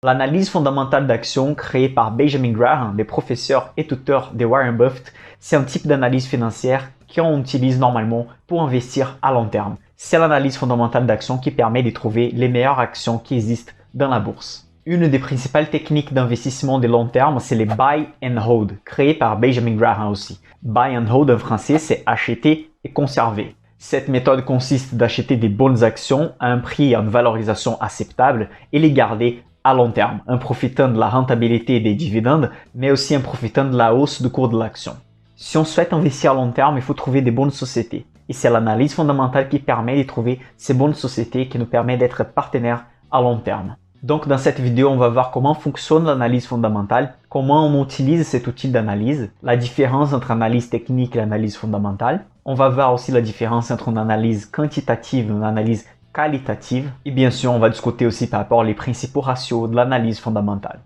L'analyse fondamentale d'action créée par Benjamin Graham, le professeur et tuteur de Warren Buffett, c'est un type d'analyse financière qu'on utilise normalement pour investir à long terme. C'est l'analyse fondamentale d'action qui permet de trouver les meilleures actions qui existent dans la bourse. Une des principales techniques d'investissement de long terme, c'est les buy and hold, créées par Benjamin Graham aussi. Buy and hold en français, c'est acheter et conserver. Cette méthode consiste d'acheter des bonnes actions à un prix et à une valorisation acceptable et les garder à long terme, en profitant de la rentabilité des dividendes, mais aussi en profitant de la hausse du cours de l'action. Si on souhaite investir à long terme, il faut trouver des bonnes sociétés. Et c'est l'analyse fondamentale qui permet de trouver ces bonnes sociétés qui nous permet d'être partenaires à long terme. Donc dans cette vidéo, on va voir comment fonctionne l'analyse fondamentale, comment on utilise cet outil d'analyse, la différence entre analyse technique et l'analyse fondamentale. On va voir aussi la différence entre une analyse quantitative et une analyse qualitative. Et bien sûr, on va discuter aussi par rapport aux principaux ratios de l'analyse fondamentale.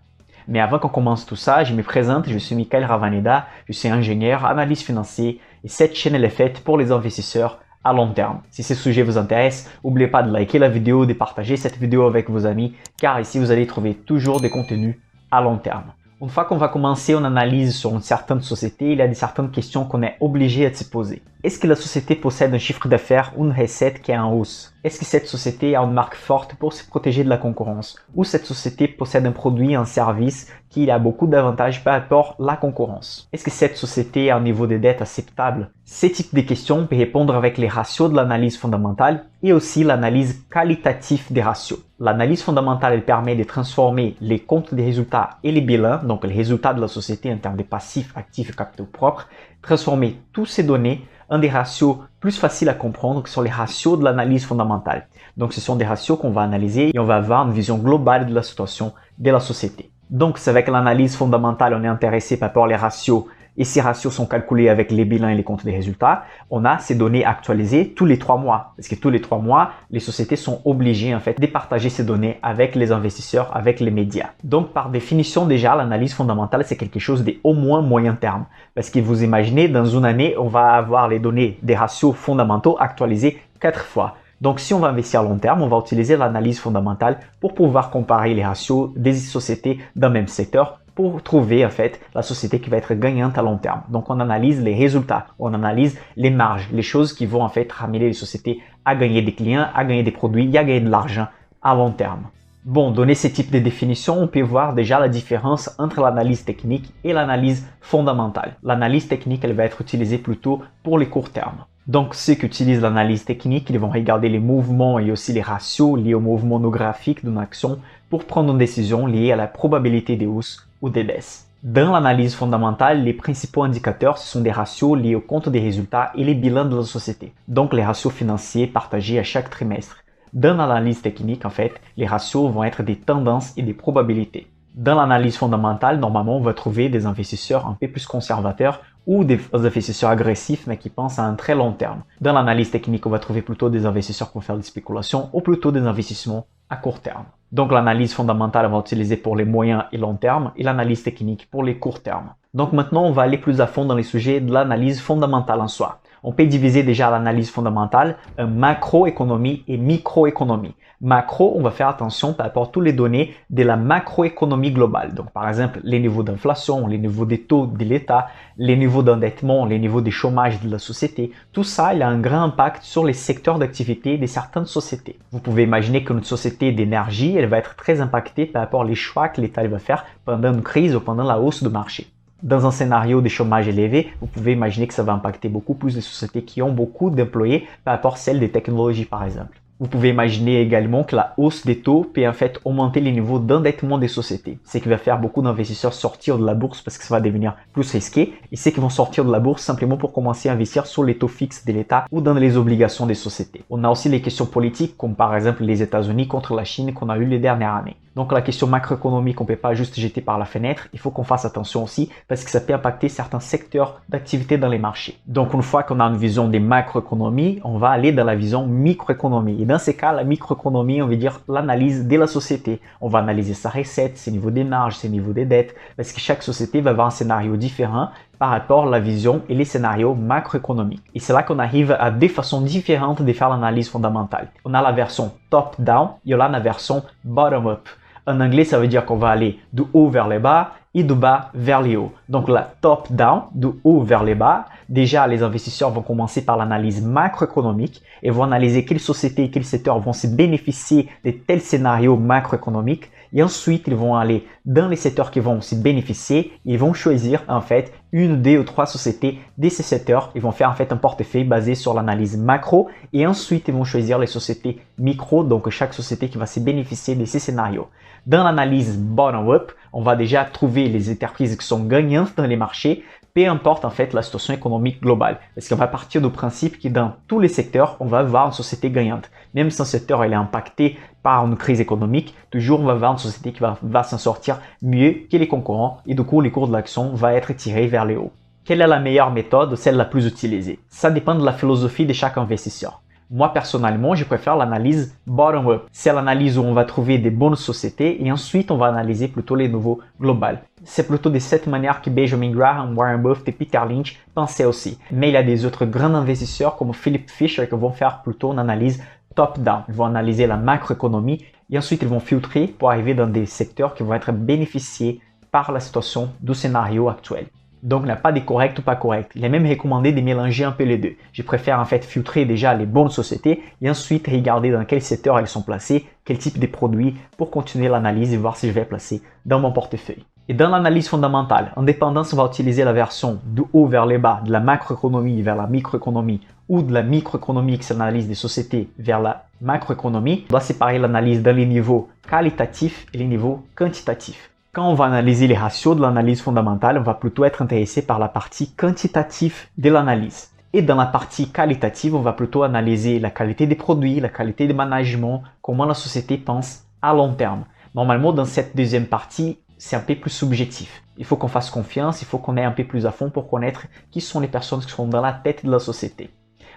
Mais avant qu'on commence tout ça, je me présente, je suis Michael Ravaneda, je suis ingénieur, analyste financier et cette chaîne elle est faite pour les investisseurs à long terme. Si ce sujet vous intéresse, n'oubliez pas de liker la vidéo, de partager cette vidéo avec vos amis, car ici vous allez trouver toujours des contenus à long terme. Une fois qu'on va commencer une analyse sur une certaine société, il y a certaines questions qu'on est obligé de se poser. Est-ce que la société possède un chiffre d'affaires ou une recette qui est en hausse? Est-ce que cette société a une marque forte pour se protéger de la concurrence? Ou cette société possède un produit, un service qui a beaucoup d'avantages par rapport à la concurrence? Est-ce que cette société a un niveau de dette acceptable? Ces types de questions on peut répondre avec les ratios de l'analyse fondamentale et aussi l'analyse qualitative des ratios. L'analyse fondamentale elle permet de transformer les comptes des résultats et les bilans, donc les résultats de la société en termes de passifs, actifs et capitaux propres, transformer toutes ces données en des ratios plus faciles à comprendre que sont les ratios de l'analyse fondamentale. Donc ce sont des ratios qu'on va analyser et on va avoir une vision globale de la situation de la société. Donc c'est avec l'analyse fondamentale on est intéressé par rapport aux ratios et ces ratios sont calculés avec les bilans et les comptes des résultats. On a ces données actualisées tous les 3 mois parce que tous les 3 mois, les sociétés sont obligées en fait de partager ces données avec les investisseurs, avec les médias. Donc par définition déjà, l'analyse fondamentale c'est quelque chose de au moins moyen terme parce que vous imaginez dans une année, on va avoir les données des ratios fondamentaux actualisés 4 fois. Donc, si on va investir à long terme, on va utiliser l'analyse fondamentale pour pouvoir comparer les ratios des sociétés d'un même secteur pour trouver en fait la société qui va être gagnante à long terme. Donc, on analyse les résultats, on analyse les marges, les choses qui vont en fait ramener les sociétés à gagner des clients, à gagner des produits, à gagner de l'argent à long terme. Bon, donné ces types de définitions, on peut voir déjà la différence entre l'analyse technique et l'analyse fondamentale. L'analyse technique, elle va être utilisée plutôt pour les courts termes. Donc, ceux qui utilisent l'analyse technique, ils vont regarder les mouvements et aussi les ratios liés au mouvement no graphique d'une action pour prendre une décision liée à la probabilité des hausses ou des baisses. Dans l'analyse fondamentale, les principaux indicateurs, ce sont des ratios liés au compte des résultats et les bilans de la société. Donc, les ratios financiers partagés à chaque trimestre. Dans l'analyse technique, en fait, les ratios vont être des tendances et des probabilités. Dans l'analyse fondamentale, normalement, on va trouver des investisseurs un peu plus conservateurs ou des investisseurs agressifs mais qui pensent à un très long terme. Dans l'analyse technique, on va trouver plutôt des investisseurs qui vont faire des spéculations ou plutôt des investissements à court terme. Donc l'analyse fondamentale, on va utiliser pour les moyens et long terme et l'analyse technique pour les courts termes. Donc maintenant, on va aller plus à fond dans les sujets de l'analyse fondamentale en soi. On peut diviser déjà l'analyse fondamentale en macroéconomie et microéconomie. Macro, on va faire attention par rapport à toutes les données de la macroéconomie globale. Donc, par exemple, les niveaux d'inflation, les niveaux des taux de l'État, les niveaux d'endettement, les niveaux de chômage de la société. Tout ça, il a un grand impact sur les secteurs d'activité de certaines sociétés. Vous pouvez imaginer qu'une société d'énergie, elle va être très impactée par rapport aux choix que l'État va faire pendant une crise ou pendant la hausse du marché. Dans un scénario de chômage élevé, vous pouvez imaginer que ça va impacter beaucoup plus les sociétés qui ont beaucoup d'employés par rapport à celles des technologies par exemple. Vous pouvez imaginer également que la hausse des taux peut en fait augmenter les niveaux d'endettement des sociétés. Ce qui va faire beaucoup d'investisseurs sortir de la bourse parce que ça va devenir plus risqué. Et ceux qui vont sortir de la bourse simplement pour commencer à investir sur les taux fixes de l'État ou dans les obligations des sociétés. On a aussi les questions politiques comme par exemple les États-Unis contre la Chine qu'on a eu les dernières années. Donc la question macroéconomique, on ne peut pas juste jeter par la fenêtre. Il faut qu'on fasse attention aussi parce que ça peut impacter certains secteurs d'activité dans les marchés. Donc une fois qu'on a une vision des macroéconomies, on va aller dans la vision microéconomie. Et dans ces cas, la microéconomie, on veut dire l'analyse de la société. On va analyser sa recette, ses niveaux des marges, ses niveaux des dettes, parce que chaque société va avoir un scénario différent par rapport à la vision et les scénarios macroéconomiques. Et c'est là qu'on arrive à des façons différentes de faire l'analyse fondamentale. On a la version top-down et on a la version bottom-up. En anglais, ça veut dire qu'on va aller du haut vers le bas et du bas vers le haut. Donc la top-down, du haut vers le bas. Déjà, les investisseurs vont commencer par l'analyse macroéconomique et vont analyser quelles sociétés et quels secteurs vont se bénéficier de tels scénarios macroéconomiques. Et ensuite, ils vont aller dans les secteurs qui vont se bénéficier. Ils vont choisir en fait une, deux ou trois sociétés de ces secteurs. Ils vont faire en fait un portefeuille basé sur l'analyse macro. Et ensuite, ils vont choisir les sociétés micro, donc chaque société qui va se bénéficier de ces scénarios. Dans l'analyse bottom-up, on va déjà trouver les entreprises qui sont gagnantes dans les marchés, peu importe en fait la situation économique globale. Parce qu'on va partir du principe que dans tous les secteurs, on va avoir une société gagnante. Même si un secteur est impacté par une crise économique, toujours on va avoir une société qui va s'en sortir mieux que les concurrents et du coup les cours de l'action vont être tirés vers le haut. Quelle est la meilleure méthode, celle la plus utilisée? Ça dépend de la philosophie de chaque investisseur. Moi, personnellement, je préfère l'analyse bottom-up. C'est l'analyse où on va trouver des bonnes sociétés et ensuite, on va analyser plutôt les niveaux globaux. C'est plutôt de cette manière que Benjamin Graham, Warren Buffett et Peter Lynch pensaient aussi. Mais il y a des autres grands investisseurs comme Philip Fisher qui vont faire plutôt une analyse top-down. Ils vont analyser la macroéconomie et ensuite, ils vont filtrer pour arriver dans des secteurs qui vont être bénéficiés par la situation du scénario actuel. Donc, il n'y a pas de correct ou pas correct. Il est même recommandé de mélanger un peu les deux. Je préfère en fait filtrer déjà les bonnes sociétés et ensuite regarder dans quel secteur elles sont placées, quel type de produits pour continuer l'analyse et voir si je vais placer dans mon portefeuille. Et dans l'analyse fondamentale, en dépendance, on va utiliser la version du haut vers le bas, de la macroéconomie vers la microéconomie ou de la microéconomie qui s'analyse des sociétés vers la macroéconomie. On doit séparer l'analyse dans les niveaux qualitatifs et les niveaux quantitatifs. Quand on va analyser les ratios de l'analyse fondamentale, on va plutôt être intéressé par la partie quantitative de l'analyse. Et dans la partie qualitative, on va plutôt analyser la qualité des produits, la qualité du management, comment la société pense à long terme. Normalement, dans cette deuxième partie, c'est un peu plus subjectif. Il faut qu'on fasse confiance, il faut qu'on aille un peu plus à fond pour connaître qui sont les personnes qui sont dans la tête de la société.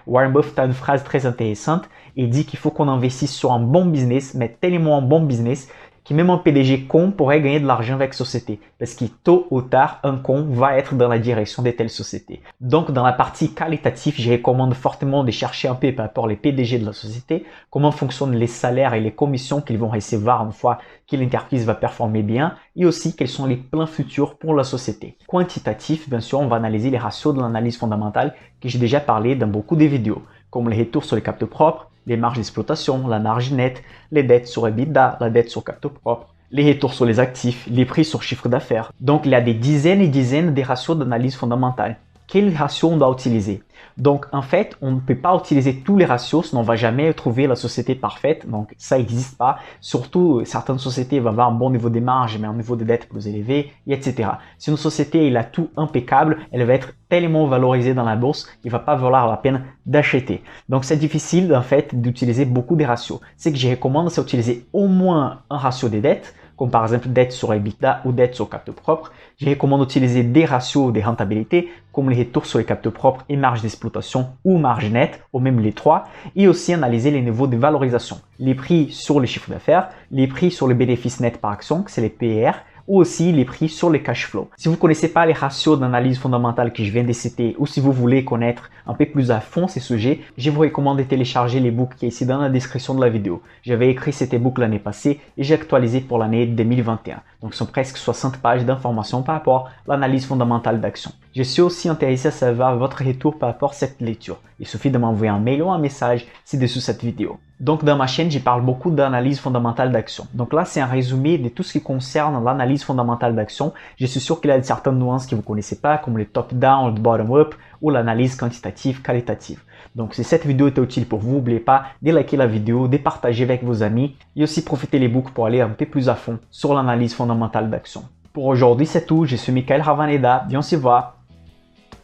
Warren Buffett a une phrase très intéressante et dit qu'il faut qu'on investisse sur un bon business, mais tellement un bon business que même un PDG con pourrait gagner de l'argent avec société. Parce que tôt ou tard, un con va être dans la direction de telle société. Donc, dans la partie qualitative, je recommande fortement de chercher un peu par rapport aux PDG de la société, comment fonctionnent les salaires et les commissions qu'ils vont recevoir une fois que l'entreprise va performer bien, et aussi quels sont les plans futurs pour la société. Quantitatif, bien sûr, on va analyser les ratios de l'analyse fondamentale que j'ai déjà parlé dans beaucoup de vidéos, comme les retours sur les capitaux propres, les marges d'exploitation, la marge nette, les dettes sur EBITDA, la dette sur capitaux propres, les retours sur les actifs, les prix sur chiffre d'affaires. Donc, il y a des dizaines et dizaines de ratios d'analyse fondamentale. Quel ratio on doit utiliser? Donc, en fait, on ne peut pas utiliser tous les ratios, sinon on ne va jamais trouver la société parfaite. Donc, ça n'existe pas. Surtout, certaines sociétés vont avoir un bon niveau de marge, mais un niveau de dette plus élevé, et etc. Si une société elle a tout impeccable, elle va être tellement valorisée dans la bourse qu'il ne va pas valoir la peine d'acheter. Donc, c'est difficile, en fait, d'utiliser beaucoup de ratios. Ce que je recommande, c'est d'utiliser au moins un ratio des dettes, comme par exemple dette sur EBITDA ou dette sur capitaux propres. Je recommande d'utiliser des ratios de rentabilité, comme les retours sur les capitaux propres et marge d'exploitation ou marge nette, ou même les trois, et aussi analyser les niveaux de valorisation. Les prix sur les chiffres d'affaires, les prix sur les bénéfices nets par action, c'est les PER, ou aussi les prix sur les cash flows. Si vous ne connaissez pas les ratios d'analyse fondamentale que je viens de citer, ou si vous voulez connaître un peu plus à fond ces sujets, je vous recommande de télécharger l'ebook qui est ici dans la description de la vidéo. J'avais écrit cet ebook l'année passée et j'ai actualisé pour l'année 2021. Donc, ce sont presque 60 pages d'informations par rapport à l'analyse fondamentale d'action. Je suis aussi intéressé à savoir votre retour par rapport à cette lecture. Il suffit de m'envoyer un mail ou un message ci-dessous cette vidéo. Donc, dans ma chaîne, je parle beaucoup d'analyse fondamentale d'action. Donc là, c'est un résumé de tout ce qui concerne l'analyse fondamentale d'action. Je suis sûr qu'il y a certaines nuances que vous ne connaissez pas, comme le top-down, le bottom-up ou l'analyse quantitative, qualitative. Donc, si cette vidéo était utile pour vous, n'oubliez pas de liker la vidéo, de partager avec vos amis et aussi profitez les books pour aller un peu plus à fond sur l'analyse fondamentale d'action. Pour aujourd'hui, c'est tout. Je suis Michael Ravaneda et on se voit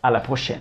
à la prochaine.